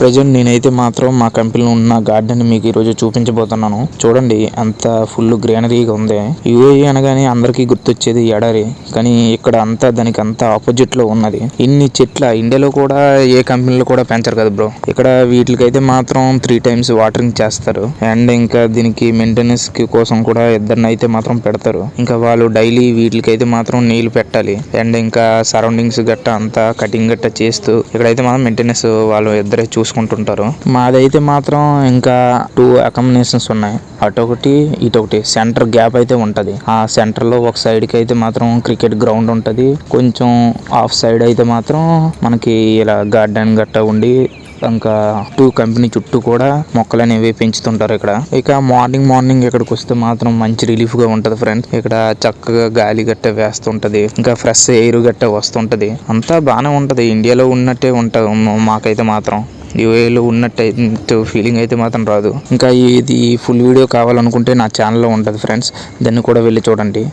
Present నేనైతే మాత్రం మా కంపెనీలో ఉన్న గార్డెన్ మీకు ఈ రోజు చూపించబోతున్నాను. చూడండి అంత ఫుల్ గ్రీనరీగా ఉంది. యూఏఈ అనగానే అందరికీ గుర్తొచ్చేది ఎడారి, కానీ ఇక్కడ అంతా దానికి అంతా ఆపోజిట్ లో ఉన్నది. ఇన్ని చెట్ల ఇండియాలో కూడా ఏ కంపెనీలో కూడా పెంచరు కదా బ్రో. ఇక్కడ వీటికైతే మాత్రం 3 times వాటరింగ్ చేస్తారు. అండ్ ఇంకా దీనికి మెయింటెనెన్స్ కోసం కూడా ఇద్దరిని అయితే మాత్రం పెడతారు. ఇంకా వాళ్ళు డైలీ వీటికైతే మాత్రం నీళ్లు పెట్టాలి. అండ్ ఇంకా సరౌండింగ్స్ గట్ట అంతా కటింగ్ గట్ట చేస్తూ ఇక్కడైతే మాత్రం మెయింటెనెన్స్ వాళ్ళు ఇద్దరే చూసుకుంటుంటారు. మాదైతే మాత్రం ఇంకా 2 అకామిడేషన్స్ ఉన్నాయి. అటొకటి ఇటొకటి సెంటర్ గ్యాప్ అయితే ఉంటది. ఆ సెంటర్ లో ఒక సైడ్ కి అయితే మాత్రం క్రికెట్ గ్రౌండ్ ఉంటది. కొంచెం ఆఫ్ సైడ్ అయితే మాత్రం మనకి ఇలా గార్డెన్ గట్ట ఉండి ఇంకా 2 కంపెనీ చుట్టూ కూడా మొక్కలు అనేవి పెంచుతుంటారు ఇక్కడ. ఇక మార్నింగ్ ఇక్కడికి వస్తే మాత్రం మంచి రిలీఫ్ గా ఉంటది ఫ్రెండ్స్. ఇక్కడ చక్కగా గాలి గట్ట వేస్తుంటది. ఇంకా ఫ్రెష్ ఎయిర్ గట్ట వస్తుంటది. అంతా బానే ఉంటది. ఇండియాలో ఉన్నట్టే ఉంటది మాకైతే మాత్రం. యూఏలో ఉన్నట్టు ఫీలింగ్ అయితే మాత్రం రాదు. ఇంకా ఇది ఫుల్ వీడియో కావాలనుకుంటే నా ఛానల్లో ఉంటుంది ఫ్రెండ్స్, దాన్ని కూడా వెళ్ళి చూడండి.